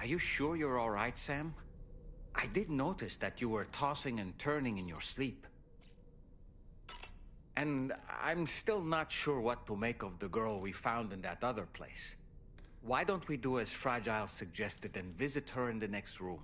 Are you sure you're all right, Sam? I did notice that you were tossing and turning in your sleep. And I'm still not sure what to make of the girl we found in that other place. Why don't we do as Fragile suggested and visit her in the next room?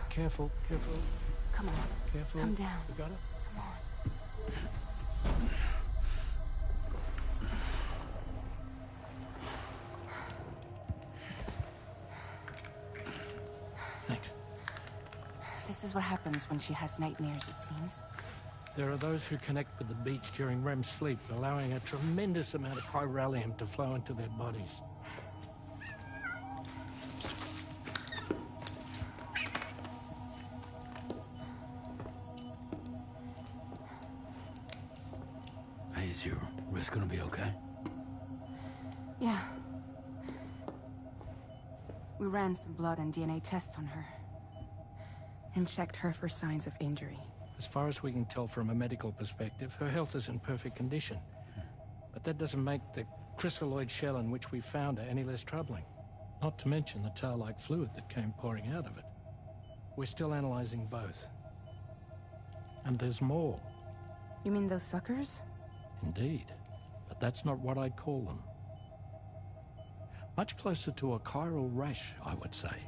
Careful, careful. Come on. Careful. Come down. You got it? Come on. Thanks. This is what happens when she has nightmares, it seems. There are those who connect with the beach during REM sleep, allowing a tremendous amount of chiralium to flow into their bodies. Hey, is your wrist gonna be okay? Yeah. We ran some blood and DNA tests on her. And checked her for signs of injury. As far as we can tell from a medical perspective, her health is in perfect condition. But that doesn't make the crystalloid shell in which we found her any less troubling. Not to mention the tar-like fluid that came pouring out of it. We're still analyzing both. And there's more. You mean those suckers? Indeed. But that's not what I'd call them. Much closer to a chiral rash, I would say.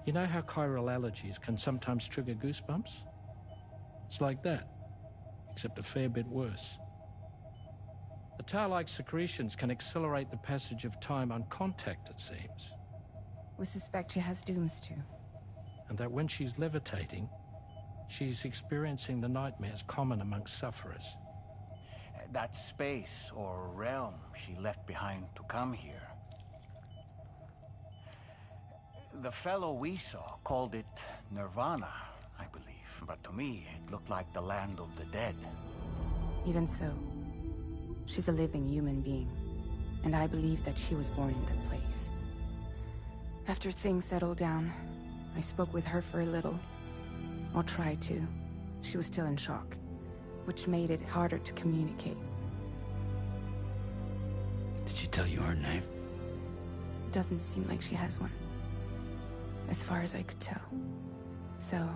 You know how chiral allergies can sometimes trigger goosebumps? It's like that, except a fair bit worse. The tar-like secretions can accelerate the passage of time on contact, it seems. We suspect she has dooms too. And that when she's levitating, she's experiencing the nightmares common amongst sufferers. That space or realm she left behind to come here. The fellow we saw called it Nirvana, I believe. But to me, it looked like the land of the dead. Even so, she's a living human being, and I believe that she was born in that place. After things settled down, I spoke with her for a little. Or tried to. She was still in shock, which made it harder to communicate. Did she tell you her name? It doesn't seem like she has one, as far as I could tell. So,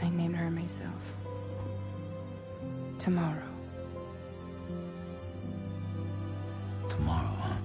I named her myself. Tomorrow. Tomorrow, huh?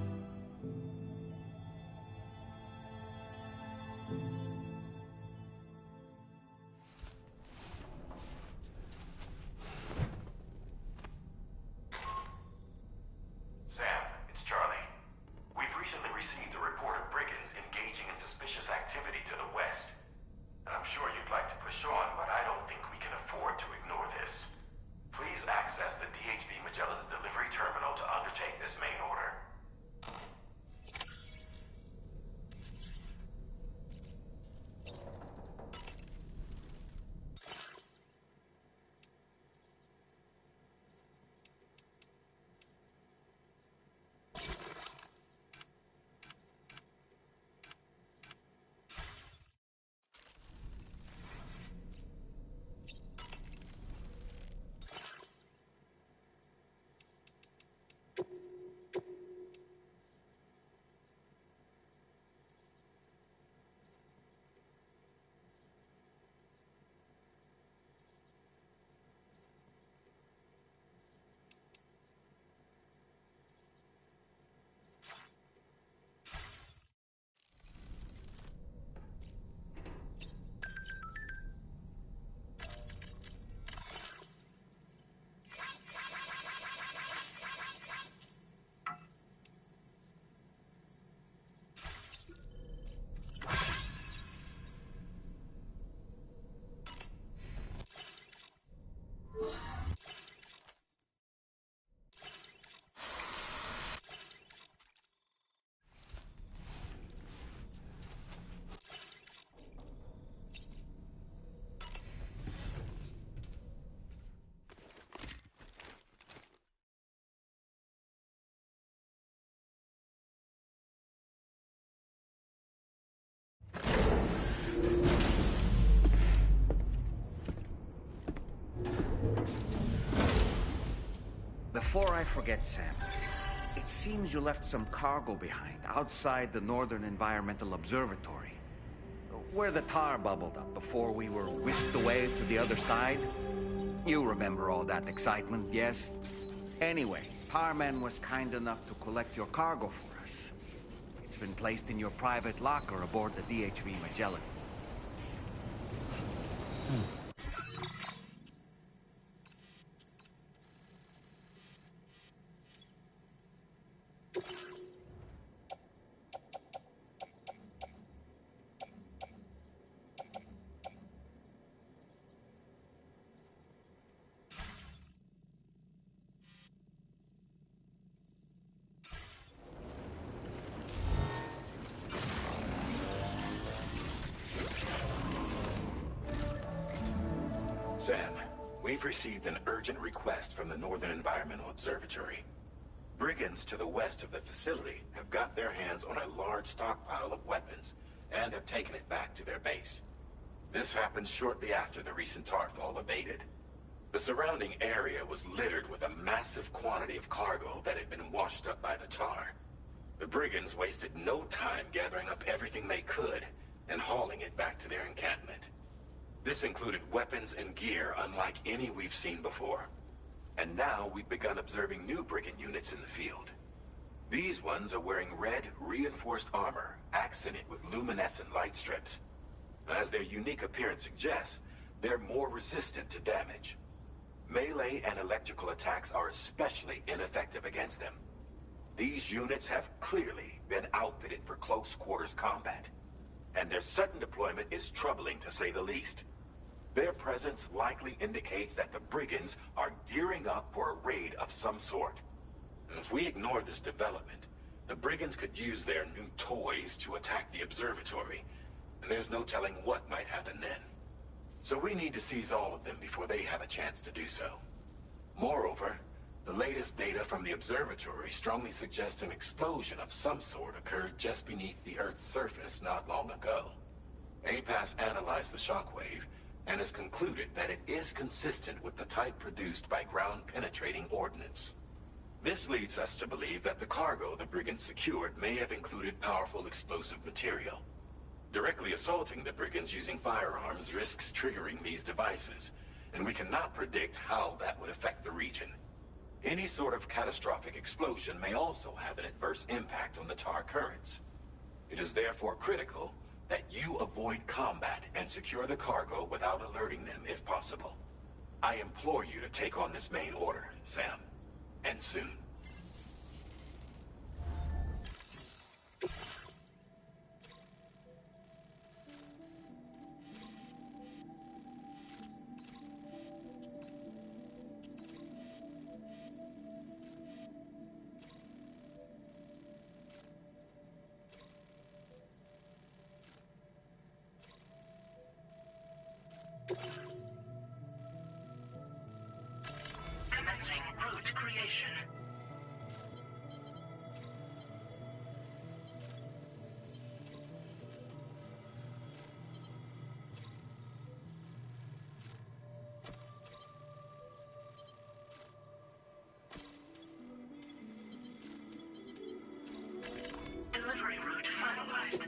Before I forget, Sam, it seems you left some cargo behind outside the Northern Environmental Observatory, where the tar bubbled up before we were whisked away to the other side. You remember all that excitement, yes? Anyway, Tarman was kind enough to collect your cargo for us. It's been placed in your private locker aboard the DHV Magellan. Sam, we've received an urgent request from the Northern Environmental Observatory. Brigands to the west of the facility have got their hands on a large stockpile of weapons and have taken it back to their base. This happened shortly after the recent tarfall abated. The surrounding area was littered with a massive quantity of cargo that had been washed up by the tar. The brigands wasted no time gathering up everything they could and hauling it back to their encampment. This included weapons and gear unlike any we've seen before. And now we've begun observing new brigand units in the field. These ones are wearing red, reinforced armor, accented with luminescent light strips. As their unique appearance suggests, they're more resistant to damage. Melee and electrical attacks are especially ineffective against them. These units have clearly been outfitted for close quarters combat, and their sudden deployment is troubling to say the least. Their presence likely indicates that the brigands are gearing up for a raid of some sort. If we ignore this development, The brigands could use their new toys to attack the observatory, and there's no telling what might happen then. So we need to seize all of them before they have a chance to do so. Moreover, the latest data from the observatory strongly suggests an explosion of some sort occurred just beneath the Earth's surface not long ago. APAS analyzed the shockwave and has concluded that it is consistent with the type produced by ground-penetrating ordnance. This leads us to believe that the cargo the brigands secured may have included powerful explosive material. Directly assaulting the brigands using firearms risks triggering these devices, and we cannot predict how that would affect the region. Any sort of catastrophic explosion may also have an adverse impact on the tar currents. It is therefore critical that you avoid combat and secure the cargo without alerting them if possible. I implore you to take on this main order, Sam. And soon. Commencing route creation. Delivery route finalized.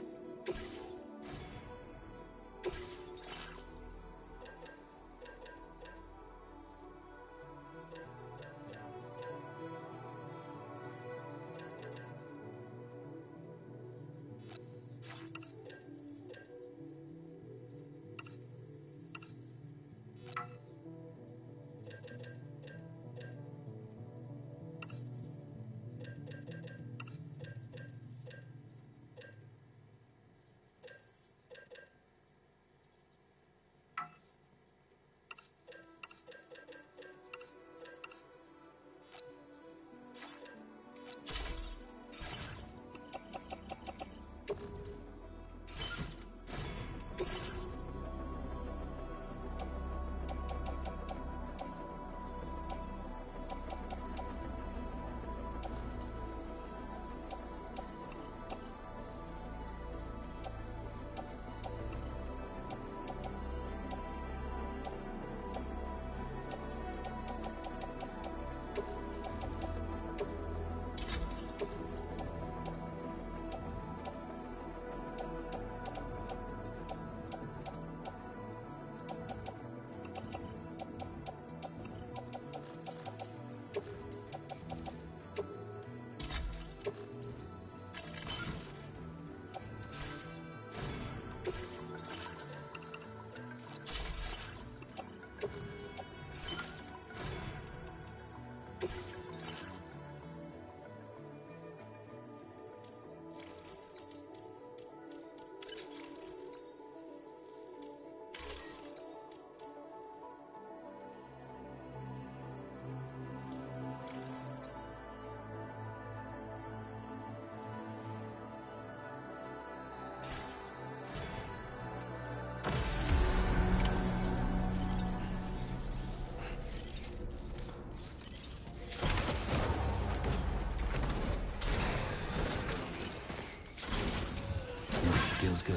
Feels good.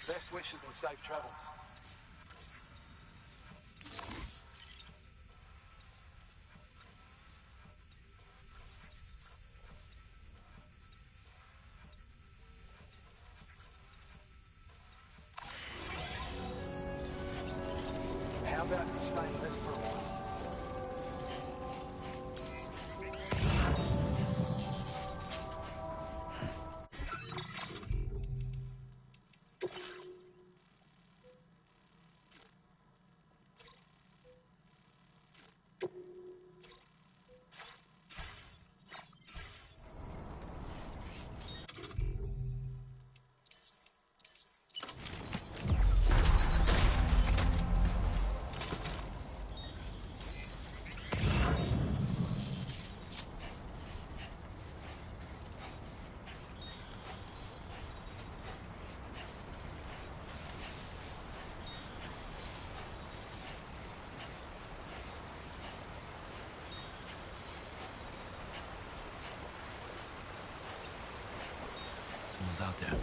Best wishes and safe travels. signals out there.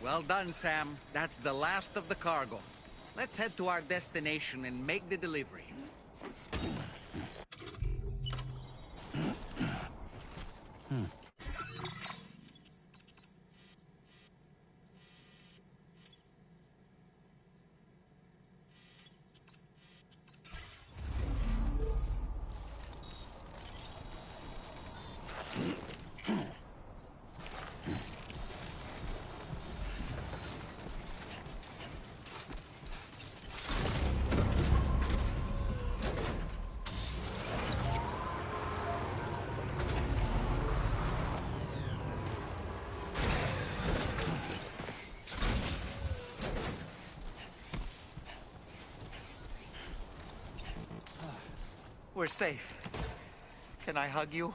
Well done, Sam. That's the last of the cargo. Let's head to our destination and make the delivery. We're safe. Can I hug you?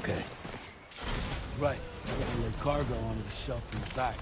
Okay. Right. I gotta load cargo onto the shelf in the back.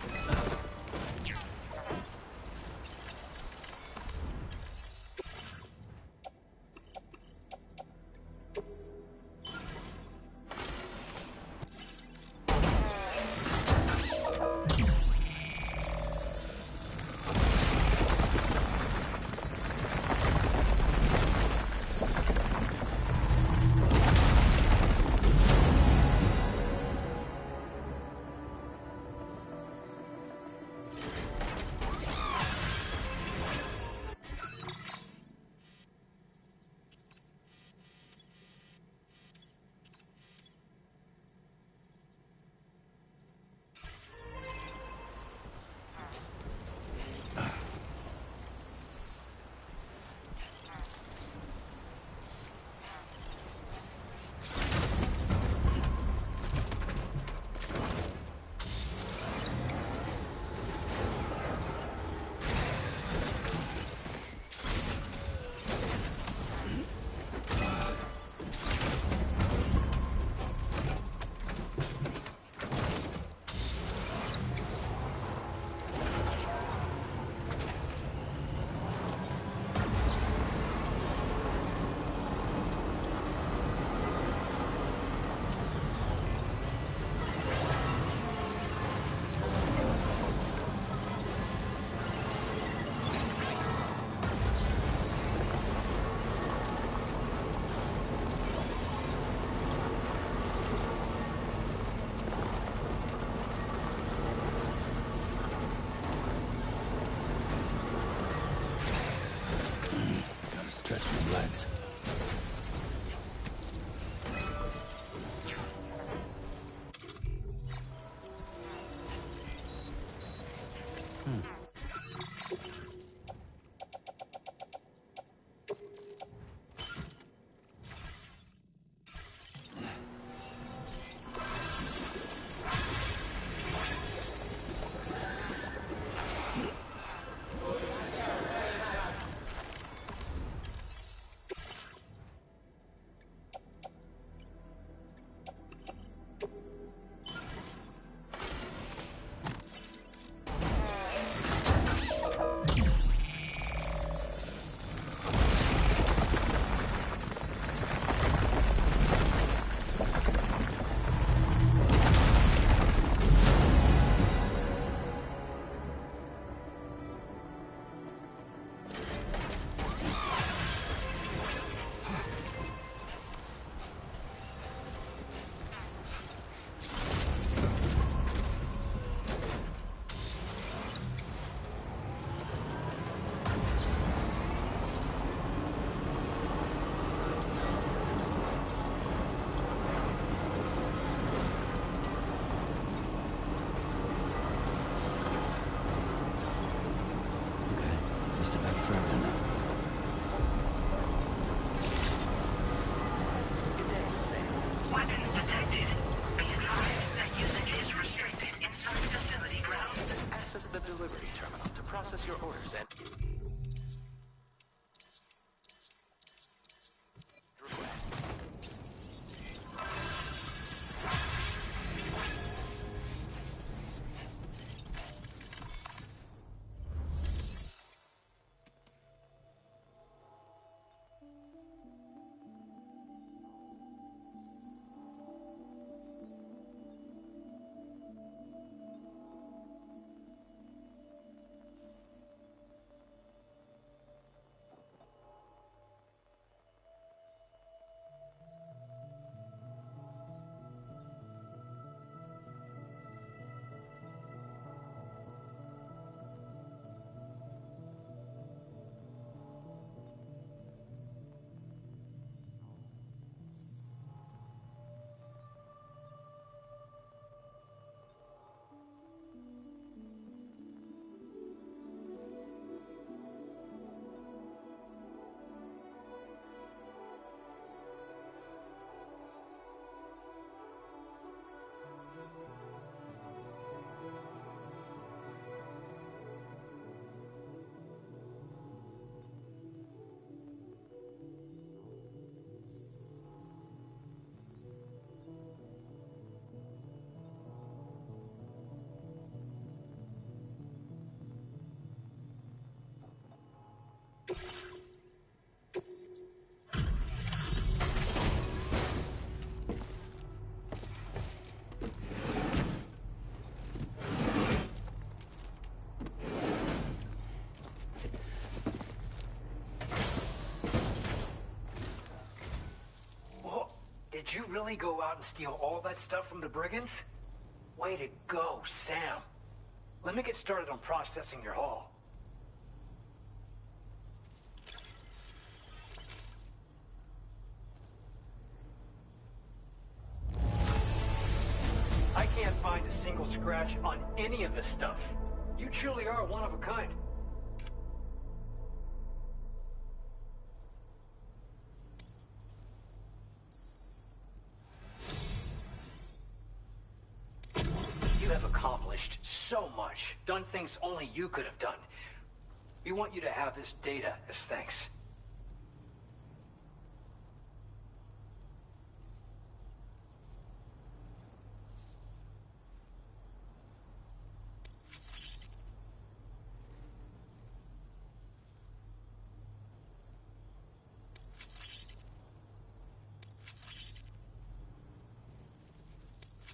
Did you really go out and steal all that stuff from the brigands? Way to go, Sam. Let me get started on processing your haul. I can't find a single scratch on any of this stuff. You truly are one of a kind. You have accomplished so much, done things only you could have done. We want you to have this data as thanks.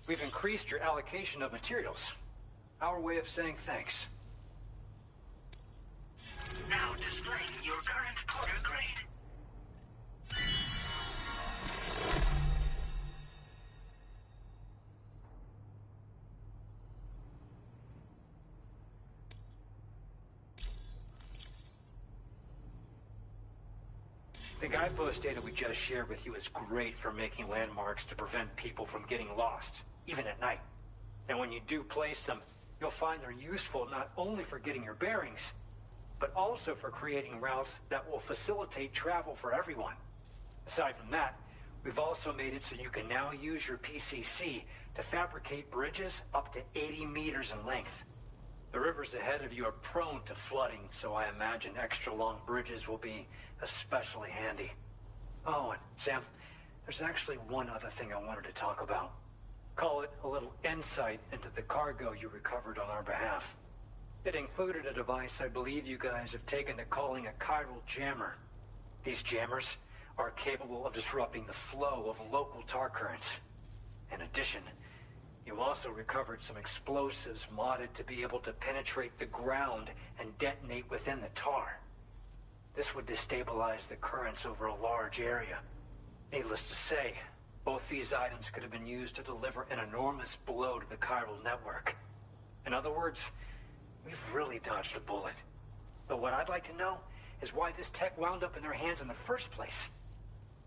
We've increased your allocation of materials. Our way of saying thanks. Now displaying your current Porter grade. The guidepost data we just shared with you is great for making landmarks to prevent people from getting lost, even at night. And when you do place them, you'll find they're useful not only for getting your bearings, but also for creating routes that will facilitate travel for everyone. Aside from that, we've also made it so you can now use your PCC to fabricate bridges up to 80 meters in length. The rivers ahead of you are prone to flooding, so I imagine extra long bridges will be especially handy. Oh, and Sam, there's actually one other thing I wanted to talk about. Call it a little insight into the cargo you recovered on our behalf. It included a device I believe you guys have taken to calling a chiral jammer. These jammers are capable of disrupting the flow of local tar currents. In addition, you also recovered some explosives modded to be able to penetrate the ground and detonate within the tar. This would destabilize the currents over a large area. Needless to say, both these items could have been used to deliver an enormous blow to the chiral network. In other words, we've really dodged a bullet. But what I'd like to know is why this tech wound up in their hands in the first place.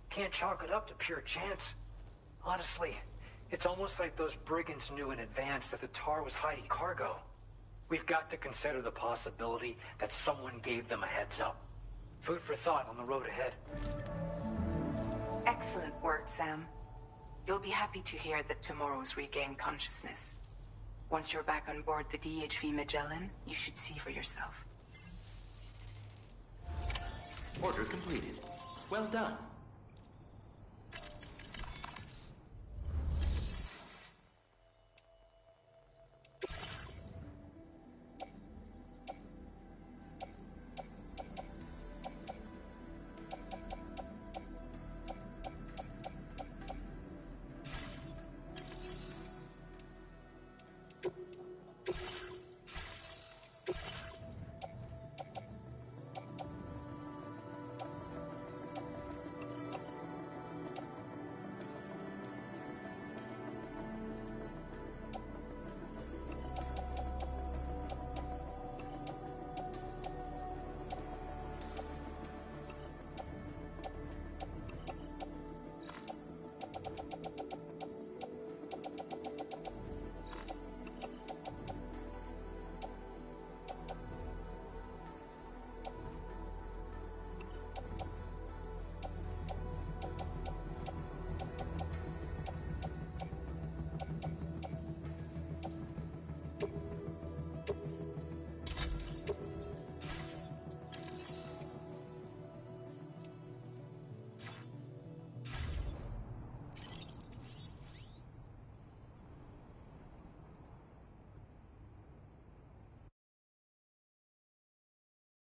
Can't chalk it up to pure chance. Honestly, it's almost like those brigands knew in advance that the tar was hiding cargo. We've got to consider the possibility that someone gave them a heads up. Food for thought on the road ahead. Excellent work, Sam. You'll be happy to hear that tomorrow's regained consciousness. Once you're back on board the DHV Magellan, you should see for yourself. Order completed. Well done.